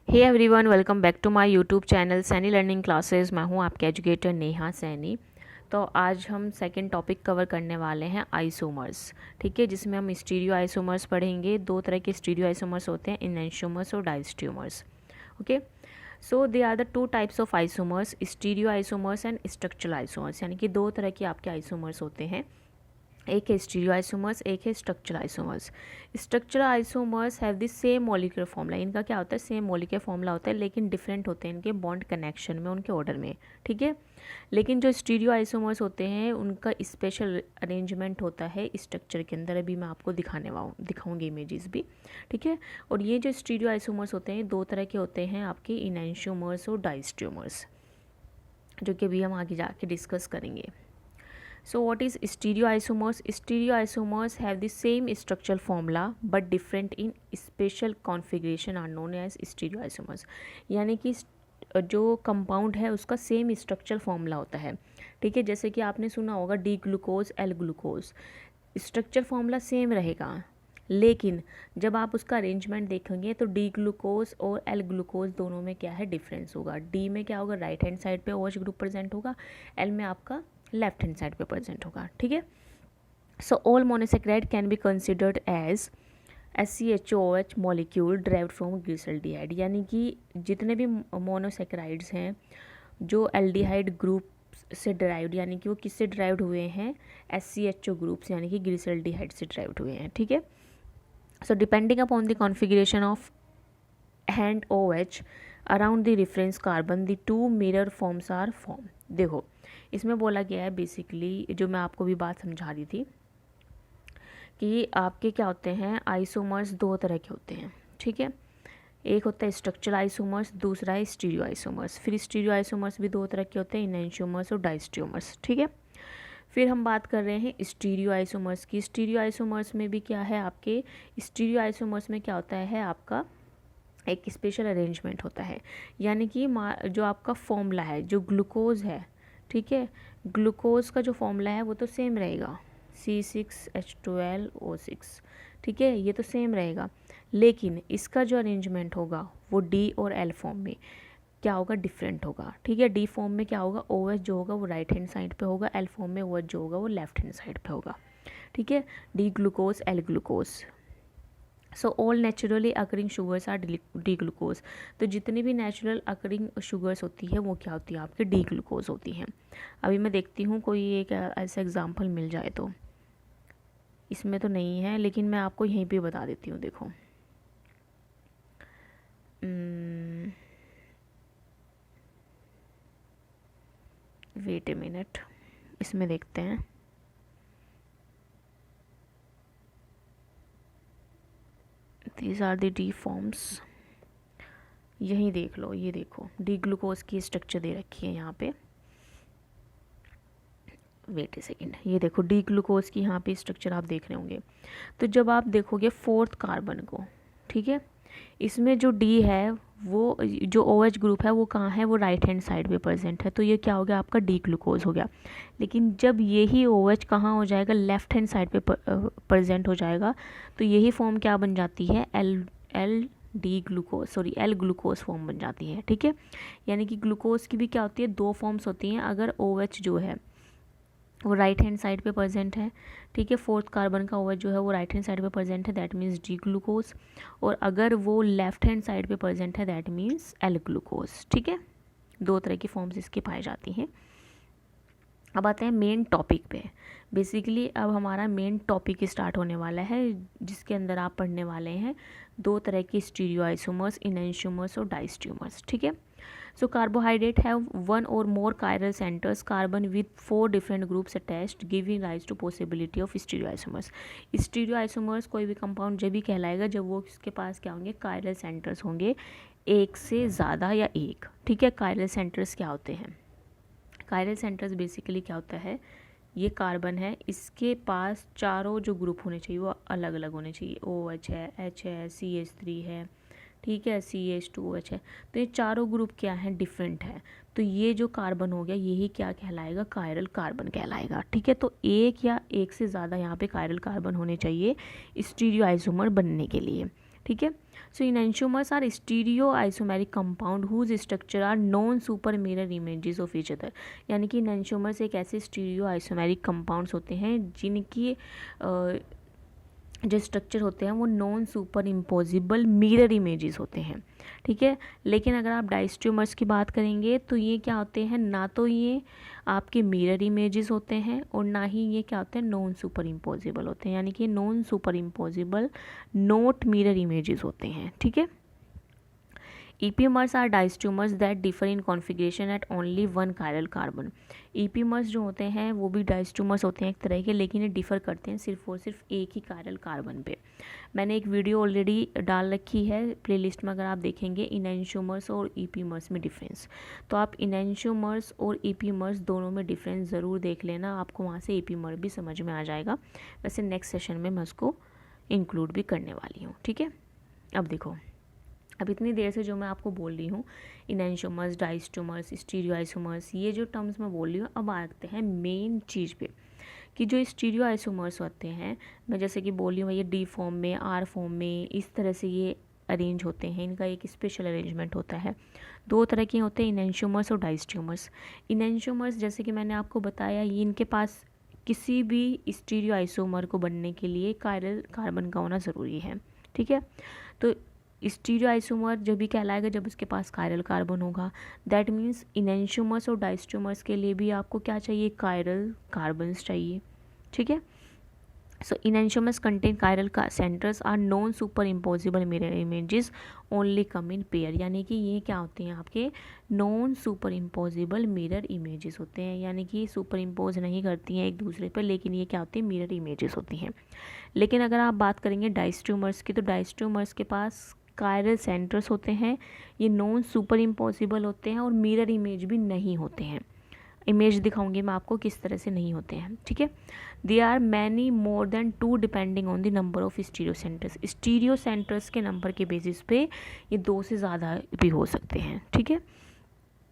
Hey everyone, welcome back to my YouTube channel Saini learning classes. मैं हूं आपके educator Neha Saini. तो आज हम सेकंड टॉपिक कवर करने वाले हैं आइसोमर्स। ठीक है, जिसमें हम स्टीरियो आइसोमर्स पढ़ेंगे। दो तरह के स्टीरियो आइसोमर्स होते हैं, एनेंटियोमर्स और diastereomers. Okay, so they are the two types of isomers, stereo isomers and structural isomers. यानी कि दो तरह के आपके आइसोमर्स होते हैं, एक है स्टीरियो आइसोमर्स, एक है structural isomers. Structural isomers have the same molecular formula. इनका क्या होता है, सेम मॉलिक्यूलर फॉर्मूला होता है, लेकिन डिफरेंट होते हैं इनके बॉन्ड कनेक्शन में, उनके ऑर्डर में। ठीक है, लेकिन जो स्टीरियो आइसोमर्स होते हैं उनका स्पेशल अरेंजमेंट होता है स्ट्रक्चर के अंदर। अभी मैं आपको दिखाऊंगी इमेजेस भी। ठीक है, और ये जो स्टीरियो आइसोमर्स होते हैं दो तरह के होते हैं आपके, इनैंशियोमर्स और डायस्टियोमर्स, जो कि अभी हम आगे जाके डिस्कस करेंगे। So what is stereoisomers? Stereoisomers have the same structural formula but different in special configuration are known as stereoisomers। यानी कि जो कंपाउंड है उसका सेम स्ट्रक्चरल फॉर्मूला होता है। ठीक है, जैसे कि आपने सुना होगा D glucose L glucose, structure formula same रहेगा, लेकिन जब आप उसका अरेंजमेंट देखेंगे तो डी ग्लूकोज और एल ग्लूकोज दोनों में क्या है, डिफरेंस होगा। डी में क्या होगा, राइट हैंड साइड पे OH ग्रुप प्रेजेंट होगा, एल में आपका लेफ्ट हैंड साइड पे प्रेजेंट होगा। ठीक है, so all monosaccharide can be considered as SCHOH molecule derived from glyceraldehyde. यानी कि जितने भी मोनोसेक्राइड्स हैं जो एल्डिहाइड ग्रुप से ड्राइव्ड, यानी कि वो किससे ड्राइव्ड हुए हैं, SCHO ग्रुप्स यानी कि ग्लिसरॉल्डिहाइड से ड्राइव्ड हुए हैं। ठीक है, so depending upon the configuration of hand OH around the reference carbon the two mirror forms are form. देखो, इसमें बोला गया है बेसिकली, जो मैं आपको भी बात समझा रही थी कि आपके क्या होते हैं, आइसोमर्स दो तरह के होते हैं। ठीक है, एक होता है स्ट्रक्चरल आइसोमर्स, दूसरा है स्टीरियो आइसोमर्स। फिर स्टीरियो आइसोमर्स भी दो तरह के होते हैं, इनैंशियोमर्स और डायस्टियोमर्स। ठीक है, फिर हम बात कर रहे हैं स्टीरियो आइसोमर्स की। स्टीरियो आइसोमर्स में भी क्या है, आपके स्टीरियो आइसोमर्स में क्या होता है, आपका एक स्पेशल अरेंजमेंट होता है। यानी कि जो आपका फॉर्मूला है, जो ग्लूकोज है, ठीक है, ग्लूकोज का जो फॉर्मूला है वो तो सेम रहेगा, C6H12O6। ठीक है, ये तो सेम रहेगा, लेकिन इसका जो अरेंजमेंट होगा वो डी और एल फॉर्म में क्या होगा, डिफरेंट होगा। ठीक है, डी फॉर्म में क्या होगा, OH जो होगा वो राइट हैंड साइड पे होगा, एल फॉर्म में OH जो होगा वो लेफ्ट हैंड साइड पे होगा। ठीक है, D glucose L glucose. So all naturally occurring sugars R D glucose. तो जितनी भी नेचुरल अकरिंग शुगर्स होती है वो क्या होती है, आपके डी ग्लूकोज होती हैं। अभी मैं देखती हूँ कोई एक ऐसा एग्जांपल मिल जाए, तो इसमें तो नहीं है, लेकिन मैं आपको यहीं पे बता देती हूँ। देखो, वेट ए मिनट, इसमें देखते हैं। These are the D forms. यहीं देख लो, ये देखो डी ग्लूकोज की स्ट्रक्चर दे रखी है यहाँ पे। वेट ए सेकेंड, ये देखो डी ग्लूकोज की यहाँ पे स्ट्रक्चर आप देख रहे होंगे। तो जब आप देखोगे फोर्थ कार्बन को, ठीक है, इसमें जो डी है वो जो OH ग्रुप है वो कहाँ है, वो राइट हैंड साइड पे प्रेजेंट है, तो ये क्या हो गया, आपका डी ग्लूकोज हो गया। लेकिन जब यही OH कहाँ हो जाएगा, लेफ्ट हैंड साइड पे प्रेजेंट हो जाएगा, तो यही फॉर्म क्या बन जाती है, L D glucose, sorry L glucose form बन जाती है। ठीक है, यानी कि ग्लूकोज की भी क्या होती है, दो फॉर्म्स होती हैं। अगर OH जो है वो राइट हैंड साइड पे प्रेजेंट है, ठीक है, फोर्थ कार्बन का OH जो है वो राइट हैंड साइड पे प्रेजेंट है, दैट मीन्स डी ग्लूकोज। और अगर वो लेफ्ट हैंड साइड पे प्रेजेंट है, दैट मीन्स एल ग्लूकोज। ठीक है, दो तरह की फॉर्म्स इसकी पाई जाती हैं। अब आते हैं मेन टॉपिक पे। बेसिकली अब हमारा मेन टॉपिक स्टार्ट होने वाला है, जिसके अंदर आप पढ़ने वाले हैं दो तरह के स्टीरियो आइसोमर्स, इनैंशियोमर्स और डायस्टियोमर्स। ठीक है, so carbohydrate have one or more chiral centers, carbon with 4 different groups attached, giving rise to possibility of stereoisomers। stereoisomers कोई भी कंपाउंड जब भी कहलाएगा जब वो इसके पास क्या होंगे, कायरल सेंटर्स होंगे, एक से ज़्यादा या एक। ठीक है, कायरल सेंटर्स क्या होते हैं, कायरल सेंटर्स बेसिकली क्या होता है, ये कार्बन है, इसके पास चारों जो ग्रुप होने चाहिए वो अलग अलग होने चाहिए। OH है, H है, CH3 है, ठीक है, CH2OH है, तो ये चारों ग्रुप क्या हैं, डिफरेंट है। तो ये जो कार्बन हो गया यही क्या कहलाएगा, कायरल कार्बन कहलाएगा। ठीक है, तो एक या एक से ज़्यादा यहाँ पे कायरल कार्बन होने चाहिए स्टीरियो आइसोमर बनने के लिए। ठीक है। So enantiomers are stereo isomeric compound whose structure are non super mirror images of each other. यानी कि इनैंशियोमर्स एक ऐसे स्टीरियो आइसोमेरिक कंपाउंड्स होते हैं जिनकी जो स्ट्रक्चर होते हैं वो non super impossible mirror images होते हैं, ठीक है। लेकिन अगर आप डायस्ट्रोमर्स की बात करेंगे तो ये क्या होते हैं, ना तो ये आपके मिरर इमेजेस होते हैं और ना ही ये क्या होते हैं, नॉन सुपर इम्पोजिबल होते हैं। यानी कि non super impossible not mirror images होते हैं, ठीक है। Epimers are diastereomers that differ in configuration at only one chiral carbon. Epimers जो होते हैं वो भी डायस्ट्रोमर्स होते हैं एक तरह के, लेकिन ये डिफ़र करते हैं सिर्फ और सिर्फ एक ही कायरल कार्बन पे। मैंने एक वीडियो ऑलरेडी डाल रखी है प्लेलिस्ट में, अगर आप देखेंगे इनैंशियोमर्स और ईपीमर्स में डिफरेंस, तो आप इनैंशियोमर्स और ईपीमर्स दोनों में डिफरेंस ज़रूर देख लेना, आपको वहाँ से ईपीमर भी समझ में आ जाएगा। वैसे नेक्स्ट सेशन में मैं उसको इंक्लूड भी करने वाली हूँ, ठीक है। अब देखो, अब इतनी देर से जो मैं आपको बोल रही हूँ इनैंशियोमर्स, डायस्ट्रोमर्स, स्टीरियोआइसोमर्स, ये जो टर्म्स मैं बोल रही हूँ, अब आते हैं मेन चीज़ पे कि जो स्टीरियोआइसोमर्स होते हैं, मैं जैसे कि बोल रही हूँ ये डी फॉर्म में, आर फॉर्म में, इस तरह से ये अरेंज होते हैं, इनका एक स्पेशल अरेंजमेंट होता है। दो तरह के होते हैं, इनैंशियोमर्स और डायस्ट्रोमर्स। इनैंशियोमर्स जैसे कि मैंने आपको बताया, ये इनके पास किसी भी स्टीरियोआइसोमर को बनने के लिए कायरल कार्बन का होना ज़रूरी है, ठीक है। तो स्टीरियोआइसोमर जब भी कहलाएगा जब उसके पास कायरल कार्बन होगा। दैट मीन्स इनैंशियोमर्स और डायस्ट्रोमर्स के लिए भी आपको क्या चाहिए, कायरल कार्बन्स चाहिए, ठीक है। So enantiomers contain chiral centres are non super impossible mirror images only come in pair. यानी कि ये क्या होते हैं, आपके non super impossible mirror images होते हैं, यानी कि सुपर इम्पोज नहीं करती हैं एक दूसरे पर, लेकिन ये क्या होती है, मिरर इमेजेस होती हैं। लेकिन अगर आप बात करेंगे डायस्ट्रोमर्स की, तो डायस्ट्रोमर्स के पास कायरल सेंटर्स होते हैं, ये नॉन सुपर इम्पॉसिबल होते हैं और मिरर इमेज भी नहीं होते हैं। इमेज दिखाऊंगी मैं आपको किस तरह से नहीं होते हैं, ठीक है। They are many more than 2 depending on the number of stereo centres. Stereo centres के नंबर के बेसिस पे ये 2 से ज़्यादा भी हो सकते हैं, ठीक है।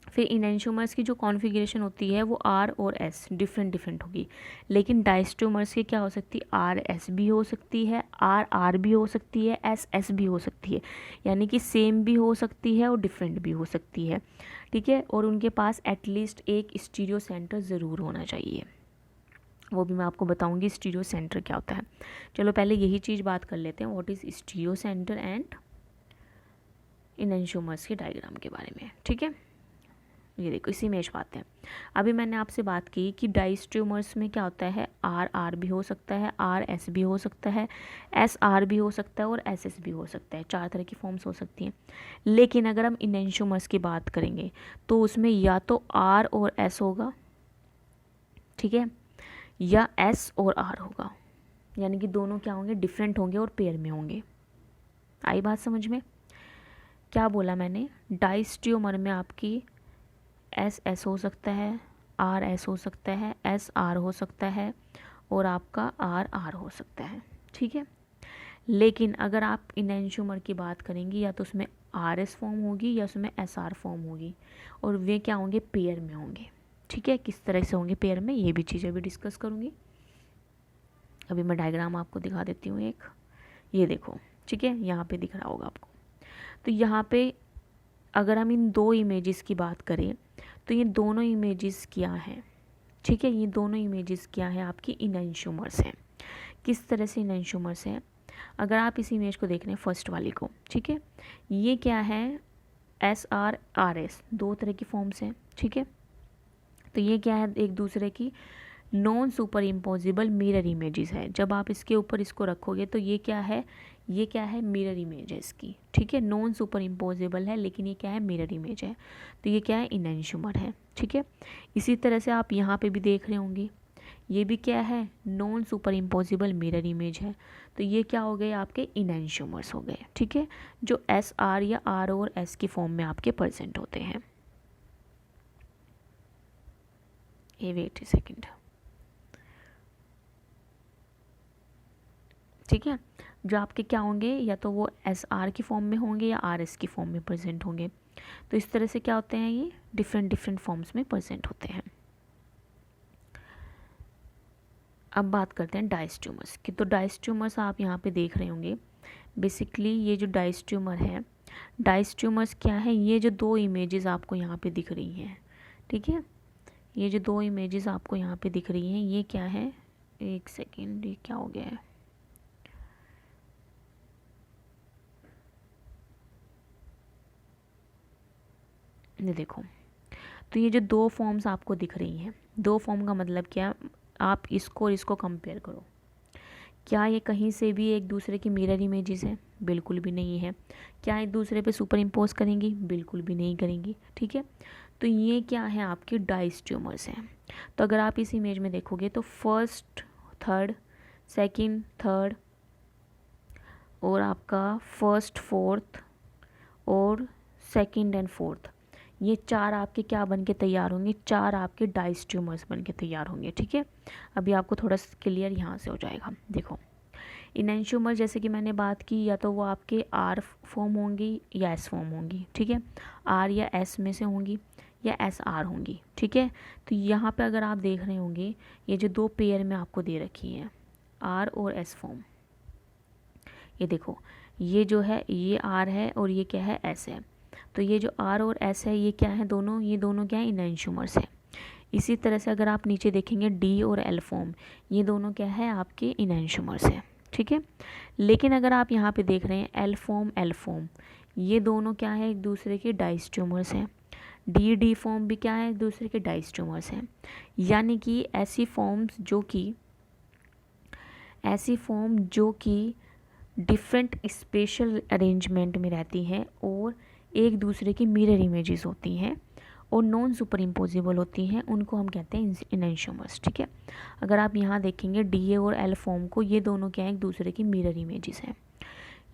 फिर इनैंशियोमर्स की जो कॉन्फ़िगरेशन होती है वो आर और एस डिफरेंट होगी, लेकिन डायस्ट्रोमर्स की क्या हो सकती है, आर एस भी हो सकती है, आर आर भी हो सकती है, एस एस भी हो सकती है। यानी कि सेम भी हो सकती है और डिफरेंट भी हो सकती है, ठीक है। और उनके पास एटलीस्ट एक स्टीरियो सेंटर ज़रूर होना चाहिए, वो भी मैं आपको बताऊंगी स्टीरियो सेंटर क्या होता है। चलो पहले यही चीज़ बात कर लेते हैं, what is stereo centre and enantiomers के डायग्राम के बारे में, ठीक है। ये देखो इसी में पाते हैं। अभी मैंने आपसे बात की कि डायस्ट्रोमर्स में क्या होता है, आर आर भी हो सकता है, आर एस भी हो सकता है, एस आर भी हो सकता है और एस एस भी हो सकता है। 4 तरह की फॉर्म्स हो सकती हैं। लेकिन अगर हम इनैंशियोमर्स की बात करेंगे तो उसमें या तो आर और एस होगा, ठीक है, या एस और आर होगा। यानी कि दोनों क्या होंगे, डिफरेंट होंगे और पेयर में होंगे। आई बात समझ में? क्या बोला मैंने, डायस्ट्रोमर में आपकी एस एस हो सकता है, आर एस हो सकता है, एस आर हो सकता है और आपका आर आर हो सकता है, ठीक है। लेकिन अगर आप इनैंशियोमर की बात करेंगी या तो उसमें आर एस फॉर्म होगी या उसमें एस आर फॉर्म होगी, और वे क्या होंगे, पेयर में होंगे, ठीक है। किस तरह से होंगे पेयर में, ये भी चीज़ें भी डिस्कस करूँगी। अभी मैं डायग्राम आपको दिखा देती हूँ एक, ये देखो, ठीक है, यहाँ पे दिख रहा होगा आपको। तो यहाँ पे अगर हम इन 2 इमेजेस की बात करें तो ये दोनों इमेजेस क्या हैं, ठीक है, ये दोनों इमेजेस क्या है, आपकी इनैंशियोमर्स हैं। किस तरह से इनैंशियोमर्स हैं, अगर आप इस इमेज को देख रहे हैं फर्स्ट वाली को, ठीक है, ये क्या है, एस आर आर एस, 2 तरह की फॉर्म्स हैं, ठीक है। तो ये क्या है, एक दूसरे की non super impossible mirror images है। जब आप इसके ऊपर इसको रखोगे तो ये क्या है, ये क्या है, मिरर इमेज है इसकी, ठीक है। नॉन सुपर इम्पोजिबल है लेकिन ये क्या है, मिरर इमेज है। तो ये क्या है, इनैंशियोमर है, ठीक है। इसी तरह से आप यहाँ पे भी देख रहे होंगे, ये भी क्या है, non super impossible mirror image है। तो ये क्या हो गए, आपके इनैंशियोमर्स हो गए, ठीक है, जो एस आर या आर और एस की फॉर्म में आपके प्रेजेंट होते हैं। ये वेट सेकेंड, ठीक है। जो आपके क्या होंगे, या तो वो एस आर की फॉर्म में होंगे या आर एस की फॉर्म में प्रेजेंट होंगे। तो इस तरह से क्या होते हैं, ये डिफरेंट फॉर्म्स में प्रेजेंट होते हैं। अब बात करते हैं डायस्ट्रोमर्स की। तो डायस्ट्रोमर्स आप यहाँ पे देख रहे होंगे, बेसिकली ये जो डाइस ट्यूमर है, डाइस ट्यूमर्स क्या है, ये जो दो इमेजेस आपको यहाँ पे दिख रही हैं, ठीक है, ये जो दो इमेजेस आपको यहाँ पे दिख रही हैं, ये क्या है, एक सेकेंड, ये क्या हो गया है, ये देखो, तो ये जो दो फॉर्म्स आपको दिख रही हैं, दो फॉर्म का मतलब क्या, आप इसको और इसको कंपेयर करो, क्या ये कहीं से भी एक दूसरे की मिरर इमेजेस हैं, बिल्कुल भी नहीं है। क्या एक दूसरे पे सुपर इम्पोज करेंगी, बिल्कुल भी नहीं करेंगी, ठीक है। तो ये क्या है, आपकी डाइस ट्यूमर्स हैं। तो अगर आप इस इमेज में देखोगे तो फर्स्ट थर्ड, सेकंड थर्ड, और आपका फर्स्ट फोर्थ और सेकंड एंड फोर्थ, ये चार आपके क्या बन के तैयार होंगे, चार आपके डाइस ट्यूमर्स बन के तैयार होंगे, ठीक है। अभी आपको थोड़ा क्लियर यहाँ से हो जाएगा। देखो, इनैंशियोमर जैसे कि मैंने बात की, या तो वो आपके आर फॉर्म होंगी या एस फॉर्म होंगी, ठीक है, आर या एस में से होंगी या एस आर होंगी, ठीक है। तो यहाँ पे अगर आप देख रहे होंगे, ये जो दो पेयर में आपको दे रखी हैं, आर और एस फॉर्म, ये देखो, ये जो है ये आर है और ये क्या है, एस है। तो ये जो आर और एस है, ये क्या है, दोनों, ये दोनों क्या है, इनैंशियोमर्स है। इसी तरह से अगर आप नीचे देखेंगे, डी और एल फॉर्म, ये दोनों क्या है, आपके इनैंशियोमर्स है, ठीक है। लेकिन अगर आप यहाँ पे देख रहे हैं एल फॉर्म, ये दोनों क्या है, एक दूसरे के डाइस ट्यूमर्स हैं। डी फॉर्म भी क्या है, एक दूसरे के डाइस ट्यूमर्स हैं। यानी कि ऐसी फॉर्म्स जो कि डिफरेंट स्पेशल अरेंजमेंट में रहती हैं और एक दूसरे की मिरर इमेजेस होती हैं और नॉन सुपर इम्पोजिबल होती हैं, उनको हम कहते हैं इनैंशियोमर्स, ठीक है। अगर आप यहाँ देखेंगे डी और एल फॉर्म को, ये दोनों क्या है, एक दूसरे की मिरर इमेजेस हैं।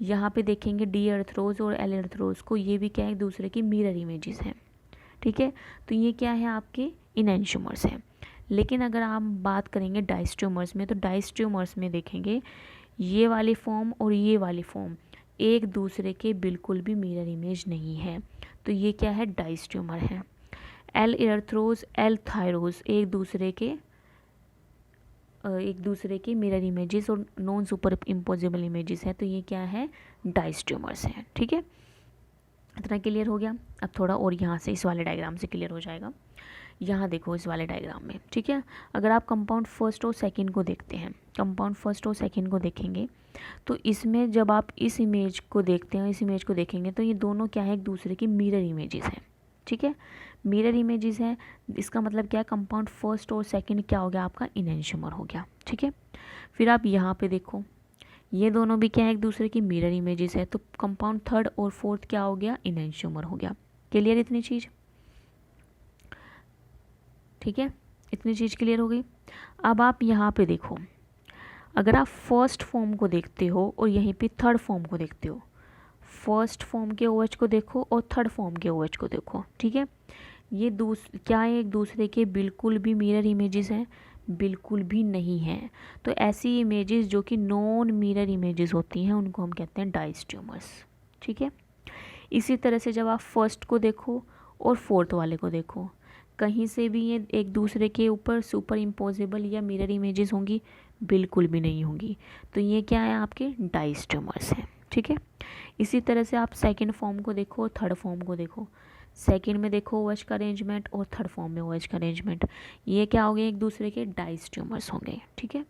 यहाँ पे देखेंगे डी अर्थरोज और एल अर्थरोज को, ये भी क्या है, एक दूसरे की मिरर इमेजेस हैं, ठीक है। तो ये क्या है, आपके इनैंशियोमर्स हैं। लेकिन अगर आप बात करेंगे डाइस ट्यूमर्स में, तो डाइस ट्यूमर्स में देखेंगे ये वाली फॉर्म और ये वाली फॉर्म एक दूसरे के बिल्कुल भी मिरर इमेज नहीं है, तो ये क्या है, डाइस ट्यूमर है। एल इरथ्रोज, एल थायरोज एक दूसरे के मिरर इमेजेस और नॉन सुपर इम्पोजिबल इमेजेस है, तो ये क्या है, डाइस ट्यूमर्स हैं, ठीक है। इतना क्लियर हो गया। अब थोड़ा और यहाँ से इस वाले डायग्राम से क्लियर हो जाएगा। यहाँ देखो इस वाले डायग्राम में, ठीक है, अगर आप कंपाउंड फर्स्ट और सेकंड को देखते हैं, कंपाउंड फर्स्ट और सेकंड को देखेंगे, तो इसमें जब आप इस इमेज को देखते हैं, इस इमेज को देखेंगे, तो ये दोनों क्या है, एक दूसरे की मिरर इमेजेस हैं, ठीक है, मिरर इमेजेस हैं। इसका मतलब क्या है, कंपाउंड फर्स्ट और सेकंड क्या हो गया, आपका इनैंशियोमर हो गया, ठीक है। फिर आप यहाँ पे देखो, ये दोनों भी क्या है, एक दूसरे की मिरर इमेजेस है, तो कंपाउंड थर्ड और फोर्थ क्या हो गया, इनैंशियोमर हो गया। क्लियर इतनी चीज़, ठीक है, इतनी चीज़ क्लियर हो गई। अब आप यहाँ पे देखो, अगर आप फर्स्ट फॉर्म को देखते हो और यहीं पे थर्ड फॉर्म को देखते हो, फर्स्ट फॉर्म के OH को देखो और थर्ड फॉर्म के OH को देखो, ठीक है, ये क्या है, एक दूसरे के बिल्कुल भी मिरर इमेजेस हैं, बिल्कुल भी नहीं हैं। तो ऐसी इमेजेस जो कि नॉन मिरर इमेजेस होती हैं, उनको हम कहते हैं डाइस ट्यूमर्स, ठीक है। इसी तरह से जब आप फर्स्ट को देखो और फोर्थ वाले को देखो, कहीं से भी ये एक दूसरे के ऊपर सुपर इम्पोजिबल या मिरर इमेजेस होंगी, बिल्कुल भी नहीं होंगी, तो ये क्या है, आपके डाइस ट्यूमर्स हैं, ठीक है। इसी तरह से आप सेकंड फॉर्म को देखो और थर्ड फॉर्म को देखो, सेकंड में देखो OH का अरेंजमेंट और थर्ड फॉर्म में OH का अरेंजमेंट, ये क्या हो गए, एक दूसरे के डाइस ट्यूमर्स होंगे, ठीक है।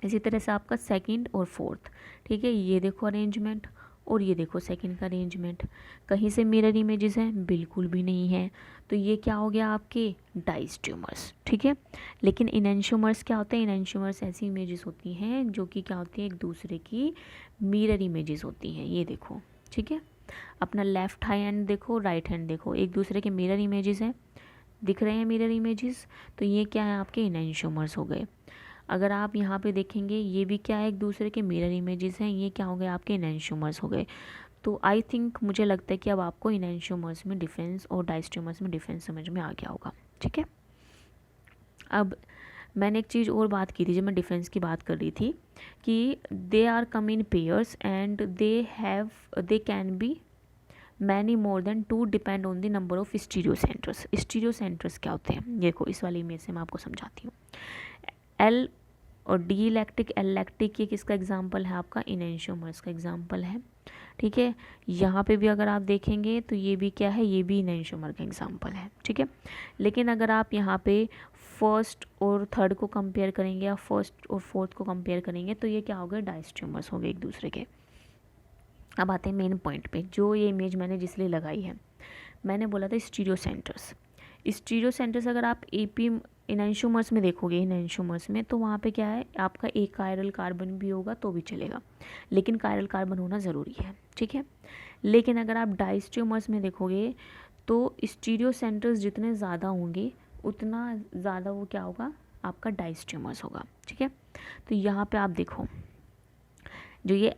इसी तरह से आपका सेकंड और फोर्थ, ठीक है, ये देखो अरेंजमेंट और ये देखो सेकंड का अरेंजमेंट, कहीं से मिरर इमेजेस हैं, बिल्कुल भी नहीं है, तो ये क्या हो गया, आपके डाइस ट्यूमर्स, ठीक है। लेकिन इनैंशियोमर्स क्या होते हैं, इनैंशियोमर्स ऐसी इमेजेस होती हैं जो कि क्या होती है, एक दूसरे की मिरर इमेजेस होती हैं, ये देखो, ठीक है। अपना लेफ्ट हैंड देखो, राइट हैंड देखो, एक दूसरे के मिरर इमेजेस हैं, दिख रहे हैं मिरर इमेजेस, तो ये क्या है, आपके इनैंशियोमर्स हो गए। अगर आप यहाँ पे देखेंगे, ये भी क्या है, एक दूसरे के मिरर इमेजेस हैं, ये क्या हो गए, आपके इनैंशियोमर्स हो गए। तो आई थिंक, मुझे लगता है कि अब आपको इनैंशियोमर्स में डिफरेंस और डाइस ट्यूमर्स में डिफरेंस समझ में आ गया होगा, ठीक है। अब मैंने एक चीज़ और बात की थी जब मैं डिफरेंस की बात कर रही थी, कि they are come in pairs and they can be many more than two, depend on the number of stereo centres. Stereo centres क्या होते हैं, देखो इस वाली इमेज से मैं आपको समझाती हूँ। एल और डी लैक्टिक एल लैक्टिक ये किसका एग्जाम्पल है, आपका इनैंशियोमर्स का एग्जाम्पल है। ठीक है, यहाँ पे भी अगर आप देखेंगे तो ये भी क्या है, ये भी इनैंशियोमर का एग्जाम्पल है। ठीक है, लेकिन अगर आप यहाँ पे फर्स्ट और थर्ड को कंपेयर करेंगे या फर्स्ट और फोर्थ को कंपेयर करेंगे तो ये क्या हो गए, डायस्ट्रियोमर्स हो गए एक दूसरे के। अब आते हैं मेन पॉइंट पे, जो ये इमेज मैंने जिसलिए लगाई है, मैंने बोला था स्टीरियो सेंटर्स। स्टीरियो सेंटर्स अगर आप एपी इनैंशियोमर्स में देखोगे, इनैंशियोमर्स में तो वहाँ पे क्या है, आपका एक कायरल कार्बन भी होगा तो भी चलेगा, लेकिन कायरल कार्बन होना ज़रूरी है। ठीक है, लेकिन अगर आप डायस्ट्रियोमर्स में देखोगे तो स्टीरियो सेंटर्स जितने ज़्यादा होंगे उतना ज़्यादा वो क्या होगा, आपका डायस्ट्रियोमर्स होगा। ठीक है, तो यहाँ पे आप देखो जो ये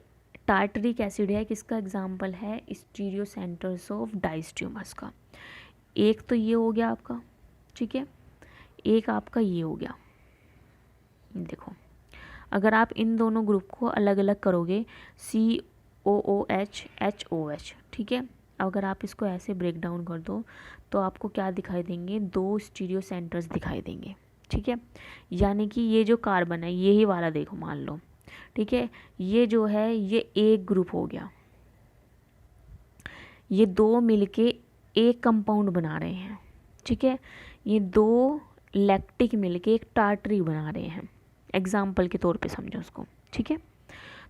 टार्टरिक एसिड है किसका एग्जाम्पल है, स्टीरियो सेंटर्स ऑफ डायस्ट्रियोमर्स का। एक तो ये हो गया आपका, ठीक है, एक आपका ये हो गया। देखो अगर आप इन दोनों ग्रुप को अलग अलग करोगे, COOH HOH, ठीक है, अगर आप इसको ऐसे ब्रेक डाउन कर दो तो आपको क्या दिखाई देंगे, 2 स्टीरियो सेंटर्स दिखाई देंगे। ठीक है, यानी कि ये जो कार्बन है यही वाला देखो मान लो, ठीक है, ये जो है ये एक ग्रुप हो गया, ये 2 मिलके एक कंपाउंड बना रहे हैं। ठीक है, ये 2 लैक्टिक मिलके एक टार्टरी बना रहे हैं, एग्जाम्पल के तौर पे समझो उसको। ठीक है,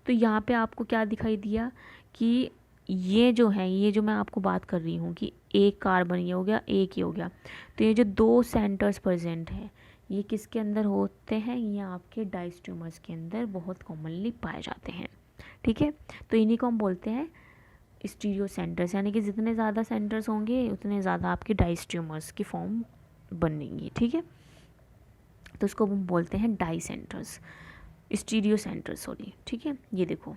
तो यहाँ पे आपको क्या दिखाई दिया कि ये जो है, ये जो मैं आपको बात कर रही हूँ कि एक कार्बन ये हो गया, एक ये हो गया, तो ये जो 2 सेंटर्स प्रेजेंट हैं ये किसके अंदर होते हैं, ये आपके डायस्ट्रियोमर्स के अंदर बहुत कॉमनली पाए जाते हैं। ठीक है, तो इन्हीं को हम बोलते हैं स्टीरियो सेंटर्स, यानी कि जितने ज़्यादा सेंटर्स होंगे उतने ज़्यादा आपके डायस्ट्रियोमर्स की फॉर्म बनेंगी। ठीक है, तो इसको हम बोलते हैं dye centres, stereo centres sorry. ठीक है, ये देखो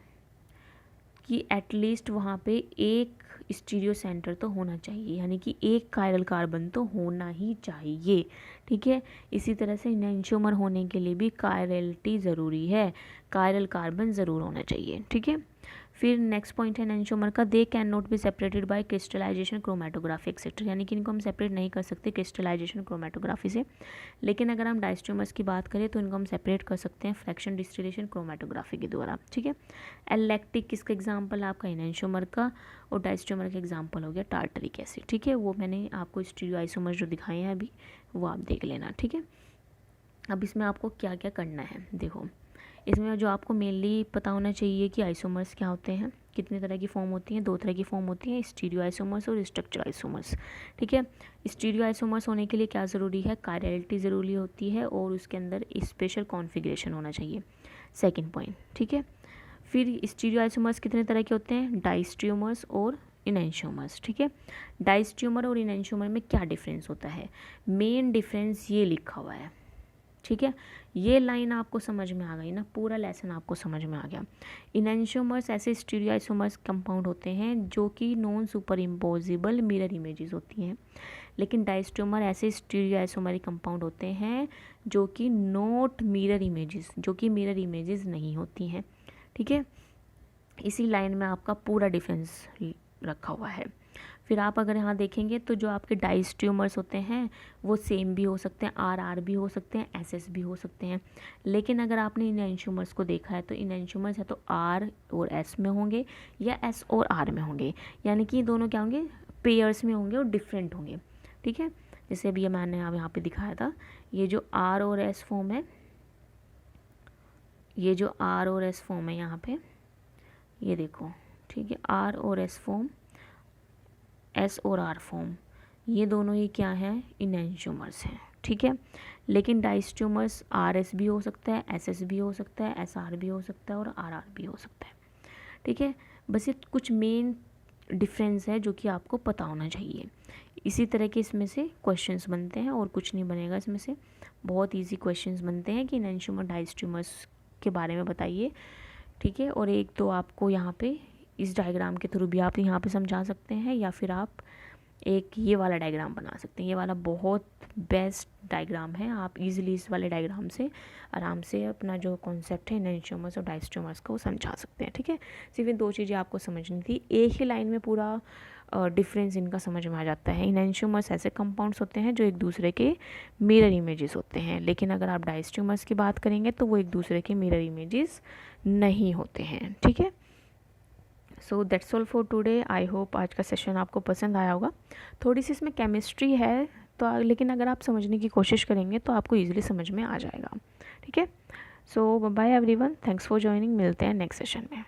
कि एटलीस्ट वहाँ पे एक स्टीरियो सेंटर तो होना चाहिए, यानी कि एक कायरल कार्बन तो होना ही चाहिए। ठीक है, इसी तरह से इनैंशियोमर होने के लिए भी कायरलिटी ज़रूरी है, कायरल कार्बन ज़रूर होना चाहिए। ठीक है, फिर नेक्स्ट पॉइंट है इनैंशियोमर का, they can not be separated by crystallisation, chromatography etcetera, यानी कि इनको हम सेपरेट नहीं कर सकते क्रिस्टलाइजेशन क्रोमेटोग्राफी से। लेकिन अगर हम डायस्ट्रियोमर्स की बात करें तो इनको हम सेपरेट कर सकते हैं फ्रैक्शन डिस्टिलेशन क्रोमेटोग्राफी के द्वारा। ठीक है, एलैक्टिक किसका एग्जाम्पल है, आपका इनैंशियोमर का, और डायस्ट्रियोमर का एग्जाम्पल हो गया टार्टरिक एसिड। ठीक है, वो मैंने आपको स्टीरियो आइसोमर जो दिखाए हैं अभी वो आप देख लेना। ठीक है, अब इसमें आपको क्या क्या करना है, देखो इसमें जो आपको मेनली पता होना चाहिए कि आइसोमर्स क्या होते हैं, कितने तरह की फॉर्म होती हैं, 2 तरह की फॉर्म होती हैं, स्टीरियो आइसोमर्स और स्ट्रक्चर आइसोमर्स। ठीक है, स्टीरियो आइसोमर्स होने के लिए क्या ज़रूरी है, कायरलिटी ज़रूरी होती है और उसके अंदर स्पेशल कॉन्फ़िगरेशन होना चाहिए, सेकंड पॉइंट। ठीक है, फिर स्टीरियो आइसोमर्स कितने तरह के होते हैं, डायस्ट्रियोमर्स और इनैंशियोमर्स। ठीक है, डायस्ट्रियोमर और इनैंशियोमर में क्या डिफरेंस होता है, मेन डिफरेंस ये लिखा हुआ है। ठीक है, ये लाइन आपको समझ में आ गई ना, पूरा लेसन आपको समझ में आ गया। इनैंशियोमर्स ऐसे स्टीरियो आइसोमर्स कंपाउंड होते हैं जो कि non super impossible mirror images होती हैं, लेकिन डायस्ट्रियोमर ऐसे स्टीरियो आइसोमरिक कंपाउंड होते हैं जो कि नॉट मिरर इमेजेस, जो कि मिरर इमेजेस नहीं होती हैं। ठीक है, इसी लाइन में आपका पूरा डिफरेंस रखा हुआ है। फिर आप अगर यहाँ देखेंगे तो जो आपके डायस्ट्रियोमर्स होते हैं वो सेम भी हो सकते हैं, RR भी हो सकते हैं, SS भी हो सकते हैं। लेकिन अगर आपने इनैंशियोमर्स को देखा है तो इनैंशियोमर्स है तो R और S में होंगे या S और R में होंगे, यानी कि दोनों क्या होंगे, पेयर्स में होंगे और डिफरेंट होंगे। ठीक है, जैसे अभी मैंने अब यहाँ पे दिखाया था, ये जो R और S फॉर्म है, ये जो R और S फॉर्म है यहाँ पे, ये देखो, ठीक है, R और S फॉर्म, S और R फॉर्म, ये दोनों ही क्या हैं, इनैंशियोमर्स हैं। ठीक है, लेकिन डायस्ट्रियोमर्स RS भी हो सकता है, SS भी हो सकता है, SR भी हो सकता है और RR भी हो सकता है। ठीक है, बस ये कुछ मेन डिफरेंस है जो कि आपको पता होना चाहिए। इसी तरह के इसमें से क्वेश्चंस बनते हैं और कुछ नहीं बनेगा इसमें से, बहुत इजी क्वेश्चंस बनते हैं कि इनैंशियोमर डायस्ट्रियोमर्स के बारे में बताइए। ठीक है, और एक तो आपको यहाँ पे इस डायग्राम के थ्रू भी आप यहाँ पे समझा सकते हैं, या फिर आप एक ये वाला डायग्राम बना सकते हैं, ये वाला बहुत बेस्ट डायग्राम है, आप इजीली इस वाले डायग्राम से आराम से अपना जो कॉन्सेप्ट है इनैंशियोमर्स और डायस्ट्रियोमर्स को समझा सकते हैं। ठीक है, सिर्फ इन 2 चीज़ें आपको समझनी थी, एक ही लाइन में पूरा डिफरेंस इनका समझ में आ जाता है। इनैंशियोमर्स ऐसे कंपाउंड्स होते हैं जो एक दूसरे के मिरर इमेजेस होते हैं, लेकिन अगर आप डायस्ट्रोमर्स की बात करेंगे तो वो एक दूसरे के मिरर इमेजेस नहीं होते हैं। ठीक है, so that's all for today. I hope आज का सेशन आपको पसंद आया होगा। थोड़ी सी इसमें केमिस्ट्री है तो, लेकिन अगर आप समझने की कोशिश करेंगे तो आपको ईजिली समझ में आ जाएगा। ठीक है, so bye everyone, thanks for joining. मिलते हैं नेक्स्ट सेशन में।